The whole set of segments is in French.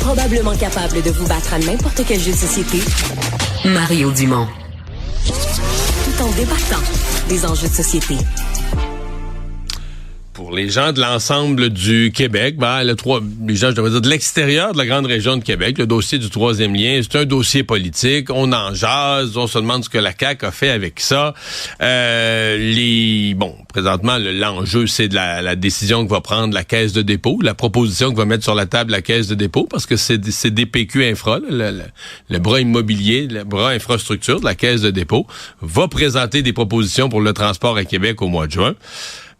Probablement capable de vous battre à n'importe quel jeu de société, Mario Dumont. Tout en débattant des enjeux de société. Pour les gens de l'ensemble du Québec, les gens, je devrais dire, de l'extérieur de la grande région de Québec, le dossier du troisième lien, c'est un dossier politique. On en jase, on se demande ce que la CAQ a fait avec ça. Présentement, l'enjeu, c'est de la décision que va prendre la Caisse de dépôt, la proposition que va mettre sur la table la Caisse de dépôt, parce que c'est DPQ Infra, le bras immobilier, le bras infrastructure de la Caisse de dépôt, va présenter des propositions pour le transport à Québec au mois de juin.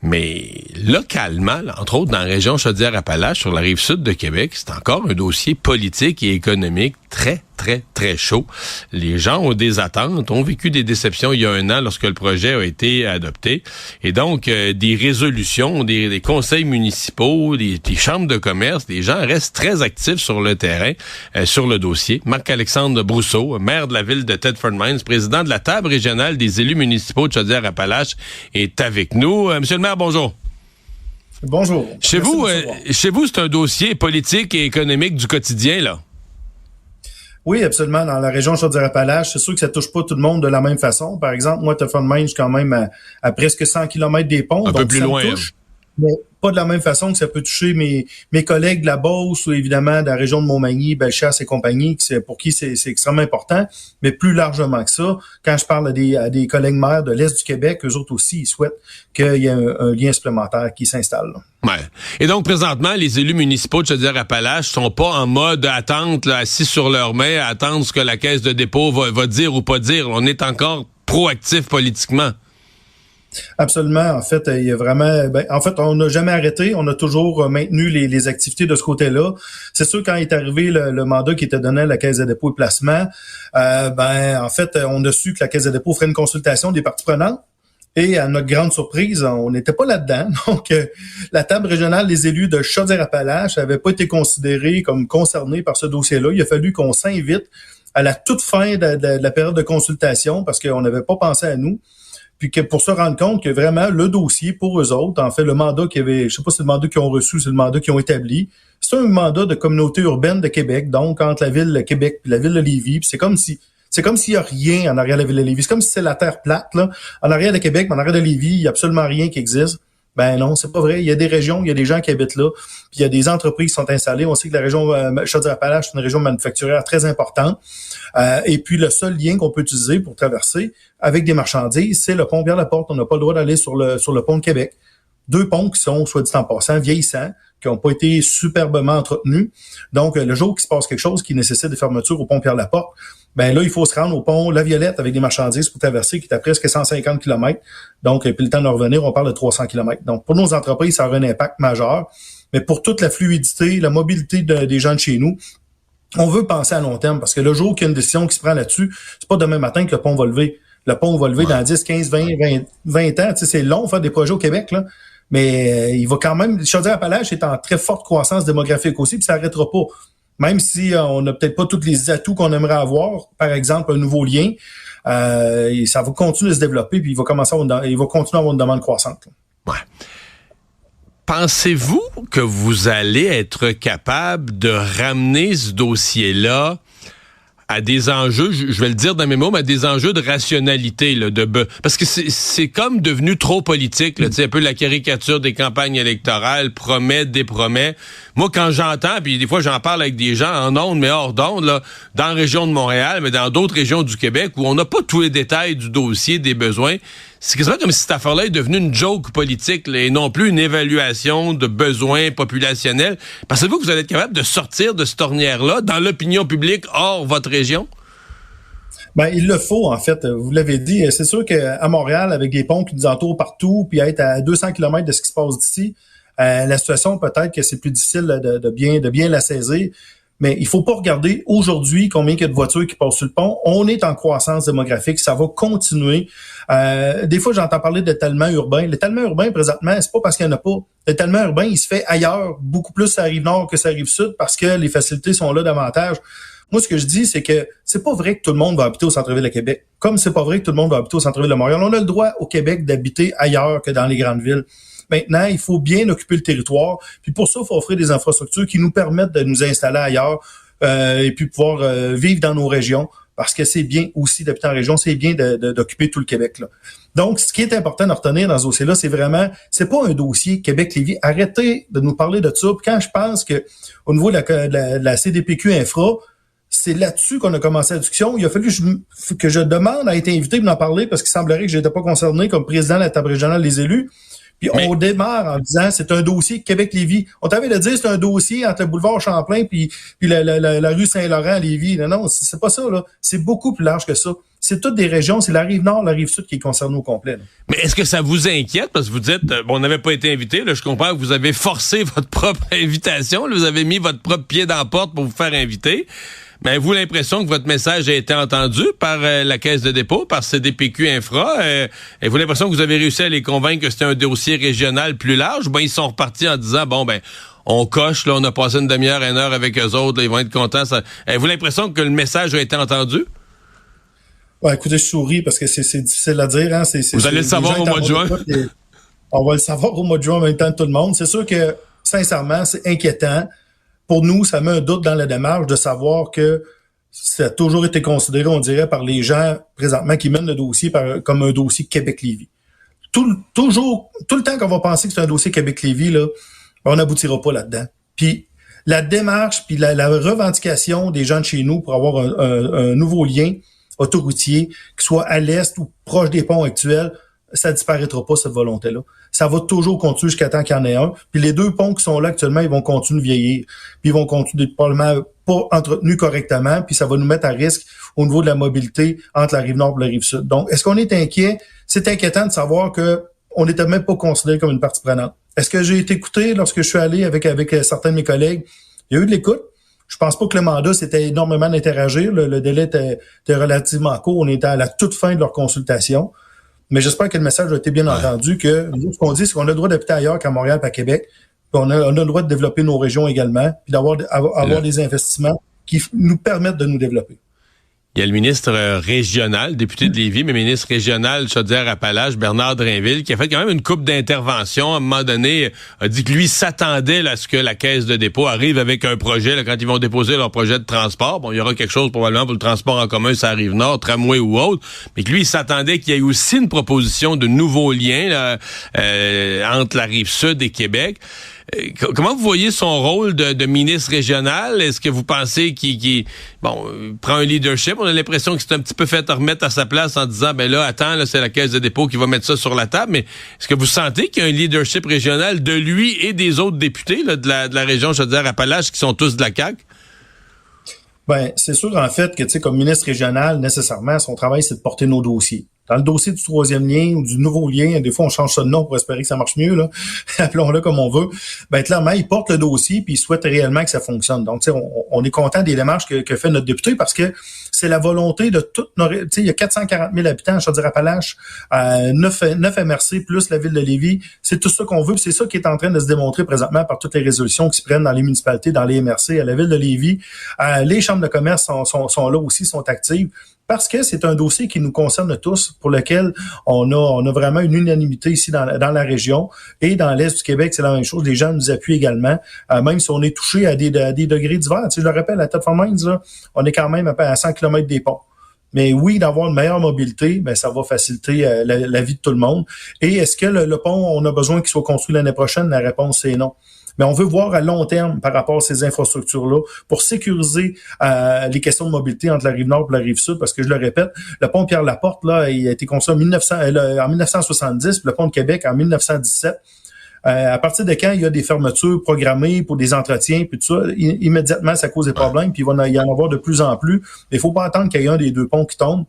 Mais localement, entre autres dans la région Chaudière-Appalaches, sur la rive sud de Québec, c'est encore un dossier politique et économique très, très, très chaud. Les gens ont des attentes, ont vécu des déceptions il y a un an lorsque le projet a été adopté. Et donc, des résolutions, des conseils municipaux, des chambres de commerce, des gens restent très actifs sur le terrain, sur le dossier. Marc-Alexandre Brousseau, maire de la ville de Thetford Mines, président de la table régionale des élus municipaux de Chaudière-Appalaches, est avec nous. Monsieur le maire, bonjour. Bonjour. Chez vous, c'est un dossier politique et économique du quotidien, là? Oui, absolument. Dans la région Chaudière-Appalaches, c'est sûr que ça touche pas tout le monde de la même façon. Par exemple, moi, Thetford Mines, je suis quand même à presque 100 km des ponts. Un peu plus loin. Mais pas de la même façon que ça peut toucher mes collègues de la Beauce ou évidemment de la région de Montmagny, Bellechasse et compagnie, pour qui c'est extrêmement important. Mais plus largement que ça, quand je parle à des collègues maires de l'Est du Québec, eux autres aussi, ils souhaitent qu'il y ait un lien supplémentaire qui s'installe. Ouais. Et donc, présentement, les élus municipaux de Chaudière-Appalaches sont pas en mode attente, là, assis sur leurs mains, à attendre ce que la Caisse de dépôt va dire ou pas dire. On est encore proactif politiquement. Absolument. En fait, il y a vraiment. On n'a jamais arrêté. On a toujours maintenu les activités de ce côté-là. C'est sûr, quand est arrivé le mandat qui était donné à la Caisse de dépôt et placement, en fait, on a su que la Caisse de dépôt ferait une consultation des parties prenantes. Et à notre grande surprise, on n'était pas là-dedans. Donc, la table régionale des élus de Chaudière-Appalaches n'avait pas été considérée comme concernée par ce dossier-là. Il a fallu qu'on s'invite à la toute fin de la période de consultation parce qu'on n'avait pas pensé à nous. Puis que pour se rendre compte que vraiment le dossier pour eux autres, en fait, le mandat qu'ils avaient, je sais pas si c'est le mandat qu'ils ont reçu, c'est le mandat qu'ils ont établi, c'est un mandat de communauté urbaine de Québec, donc entre la ville de Québec et la ville de Lévis. Puis c'est comme s'il y a rien en arrière de la ville de Lévis. C'est comme si c'est la terre plate, là. En arrière de Québec, mais en arrière de Lévis, il y a absolument rien qui existe. Ben non, c'est pas vrai. Il y a des régions, il y a des gens qui habitent là, puis il y a des entreprises qui sont installées. On sait que la région Chaudière-Appalaches, c'est une région manufacturière très importante. Et puis le seul lien qu'on peut utiliser pour traverser avec des marchandises, c'est le pont Pierre-Laporte. On n'a pas le droit d'aller sur le pont de Québec. 2 ponts qui sont, soit dit en passant, vieillissants, qui n'ont pas été superbement entretenus. Donc, le jour qu'il se passe quelque chose qui nécessite des fermetures au pont Pierre-Laporte, ben là, il faut se rendre au pont La Violette avec des marchandises pour traverser, qui est à presque 150 km. Donc, puis le temps de revenir, on parle de 300 km. Donc, pour nos entreprises, ça aura un impact majeur. Mais pour toute la fluidité, la mobilité des gens de chez nous, on veut penser à long terme parce que le jour qu'il y a une décision qui se prend là-dessus, c'est pas demain matin que le pont va lever. Le pont va lever dans 10, 15, 20 ans. Tu sais, c'est long faire des projets au Québec, là. Mais il va quand même... Chaudière-Appalaches est en très forte croissance démographique aussi, puis ça n'arrêtera pas. Même si on n'a peut-être pas tous les atouts qu'on aimerait avoir, par exemple, un nouveau lien, ça va continuer de se développer, puis il va continuer à avoir une demande croissante. Ouais. Pensez-vous que vous allez être capable de ramener ce dossier-là à des enjeux, je vais le dire dans mes mots, mais à des enjeux de rationalité, là, parce que c'est comme devenu trop politique, là, tu sais, un peu la caricature des campagnes électorales, promet, dépromet. Moi, quand j'entends, puis des fois j'en parle avec des gens en ondes, mais hors d'ondes, là, dans la région de Montréal, mais dans d'autres régions du Québec, où on n'a pas tous les détails du dossier, des besoins, c'est quasiment comme si cette affaire-là est devenue une joke politique, là, et non plus une évaluation de besoins populationnels. Pensez-vous que vous allez être capable de sortir de cette ornière-là dans l'opinion publique hors votre région? Ben, il le faut, en fait. Vous l'avez dit. C'est sûr qu'à Montréal, avec des ponts qui nous entourent partout, puis être à 200 km de ce qui se passe d'ici, la situation, peut-être que c'est plus difficile de bien la saisir. Mais il faut pas regarder aujourd'hui combien il y a de voitures qui passent sur le pont. On est en croissance démographique, ça va continuer. Des fois, j'entends parler d'étalement urbain. L'étalement urbain, présentement, c'est pas parce qu'il n'y en a pas. L'étalement urbain, il se fait ailleurs, beaucoup plus à la Rive-Nord que à la Rive-Sud, parce que les facilités sont là davantage. Moi, ce que je dis, c'est que c'est pas vrai que tout le monde va habiter au centre-ville de Québec. Comme c'est pas vrai que tout le monde va habiter au centre-ville de Montréal. On a le droit au Québec d'habiter ailleurs que dans les grandes villes. Maintenant, il faut bien occuper le territoire. Puis pour ça, il faut offrir des infrastructures qui nous permettent de nous installer ailleurs et puis pouvoir vivre dans nos régions. Parce que c'est bien aussi d'habiter en région, c'est bien d'occuper tout le Québec, là. Donc, ce qui est important de retenir dans ce dossier-là, c'est pas un dossier Québec-Lévis. Arrêtez de nous parler de ça. Puis quand je pense que au niveau de la CDPQ Infra, c'est là-dessus qu'on a commencé la discussion. Il a fallu que je demande à être invité pour en parler parce qu'il semblerait que je n'étais pas concerné comme président de la table régionale des élus. Puis on démarre en disant c'est un dossier Québec-Lévis. On t'avait de dire c'est un dossier entre le boulevard Champlain puis la rue Saint-Laurent à Lévis. Non, c'est pas ça, là. C'est beaucoup plus large que ça. C'est toutes des régions, c'est la rive nord, la rive sud qui est concernée au complet, là. Mais est-ce que ça vous inquiète? Parce que vous dites, on n'avait pas été invité, là, je comprends que vous avez forcé votre propre invitation, là, vous avez mis votre propre pied dans la porte pour vous faire inviter. Mais avez-vous l'impression que votre message a été entendu par la Caisse de dépôt, par CDPQ Infra? Avez-vous l'impression que vous avez réussi à les convaincre que c'était un dossier régional plus large? Ben, ils sont repartis en disant, on coche, là, on a passé une demi-heure, une heure avec eux autres, là, ils vont être contents. Avez-vous l'impression que le message a été entendu? Ouais, écoutez, je souris parce que c'est difficile à dire, hein. Vous allez le savoir au mois de juin? On va le savoir au mois de juin en même temps que tout le monde. C'est sûr que, sincèrement, c'est inquiétant. Pour nous, ça met un doute dans la démarche de savoir que ça a toujours été considéré, on dirait, par les gens présentement qui mènent le dossier comme un dossier Québec-Lévis. Tout le temps qu'on va penser que c'est un dossier Québec-Lévis, là, on n'aboutira pas là-dedans. Puis la démarche, puis la revendication des gens de chez nous pour avoir un nouveau lien autoroutier, qui soit à l'est ou proche des ponts actuels, ça disparaîtra pas, cette volonté-là. Ça va toujours continuer jusqu'à temps qu'il y en ait un. Puis les deux ponts qui sont là actuellement, ils vont continuer de vieillir. Puis ils vont continuer probablement pas entretenus correctement. Puis ça va nous mettre à risque au niveau de la mobilité entre la rive nord et la rive sud. Donc, est-ce qu'on est inquiet? C'est inquiétant de savoir que on n'était même pas considéré comme une partie prenante. Est-ce que j'ai été écouté lorsque je suis allé avec certains de mes collègues? Il y a eu de l'écoute. Je pense pas que le mandat, c'était énormément d'interagir. Le délai était relativement court. On était à la toute fin de leur consultation. Mais j'espère que le message a été bien entendu, que nous, ce qu'on dit, c'est qu'on a le droit d'habiter ailleurs qu'à Montréal et à Québec. Puis on a le droit de développer nos régions également, puis d'avoir des investissements qui nous permettent de nous développer. Il y a le ministre régional, député de Lévis, mais ministre régional Chaudière-Appalaches, Bernard Drainville, qui a fait quand même une couple d'interventions. À un moment donné, a dit que lui s'attendait là, à ce que la Caisse de dépôt arrive avec un projet, là, quand ils vont déposer leur projet de transport. Bon, il y aura quelque chose probablement pour le transport en commun, ça arrive nord, tramway ou autre, mais que lui, il s'attendait qu'il y ait aussi une proposition de nouveaux liens là, entre la rive sud et Québec. Comment vous voyez son rôle de ministre régional? Est-ce que vous pensez qu'il prend un leadership? On a l'impression que c'est un petit peu fait remettre à sa place en disant, attends, là, c'est la Caisse de dépôt qui va mettre ça sur la table. Mais est-ce que vous sentez qu'il y a un leadership régional de lui et des autres députés là, de la région Chaudière-Appalaches qui sont tous de la CAQ? Ben, c'est sûr, en fait, que, tu sais, comme ministre régional, nécessairement, son travail, c'est de porter nos dossiers. Dans le dossier du troisième lien ou du nouveau lien, des fois, on change ça de nom pour espérer que ça marche mieux, là. Appelons-le comme on veut. Ben, clairement, il porte le dossier puis il souhaite réellement que ça fonctionne. Donc, tu sais, on est content des démarches que fait notre député parce que c'est la volonté de toute nos... Tu sais, il y a 440 000 habitants à Chaudière-Appalaches, 9 MRC plus la ville de Lévis. C'est tout ça qu'on veut. C'est ça qui est en train de se démontrer présentement par toutes les résolutions qui se prennent dans les municipalités, dans les MRC, à la ville de Lévis. Les chambres de commerce sont là aussi, sont actives. Parce que c'est un dossier qui nous concerne tous, pour lequel on a vraiment une unanimité ici dans la région. Et dans l'Est du Québec, c'est la même chose. Les gens nous appuient également, même si on est touché à des degrés divers. Tu sais, je le rappelle, à Thetford Mines, là, on est quand même à 100 km des ponts. Mais oui, d'avoir une meilleure mobilité, ben ça va faciliter la vie de tout le monde. Et est-ce que le pont, on a besoin qu'il soit construit l'année prochaine? La réponse, c'est non. Mais on veut voir à long terme par rapport à ces infrastructures-là pour sécuriser les questions de mobilité entre la rive nord et la rive sud, parce que je le répète, le pont Pierre-Laporte, là, il a été construit en 1970, puis le pont de Québec en 1917. À partir de quand il y a des fermetures programmées pour des entretiens, puis tout ça, immédiatement, ça cause des problèmes, puis il va y en avoir de plus en plus. Mais il faut pas attendre qu'il y ait un des deux ponts qui tombe.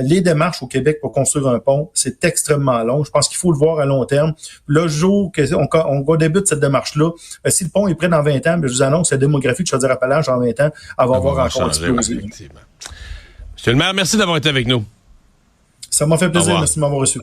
Les démarches au Québec pour construire un pont, c'est extrêmement long. Je pense qu'il faut le voir à long terme. Le jour qu'on débute cette démarche-là, si le pont est prêt dans 20 ans, je vous annonce que la démographie de Chaudière-Appalaches en 20 ans, elle va avoir encore explosé. Monsieur le maire, merci d'avoir été avec nous. Ça m'a fait plaisir. Merci de m'avoir reçu.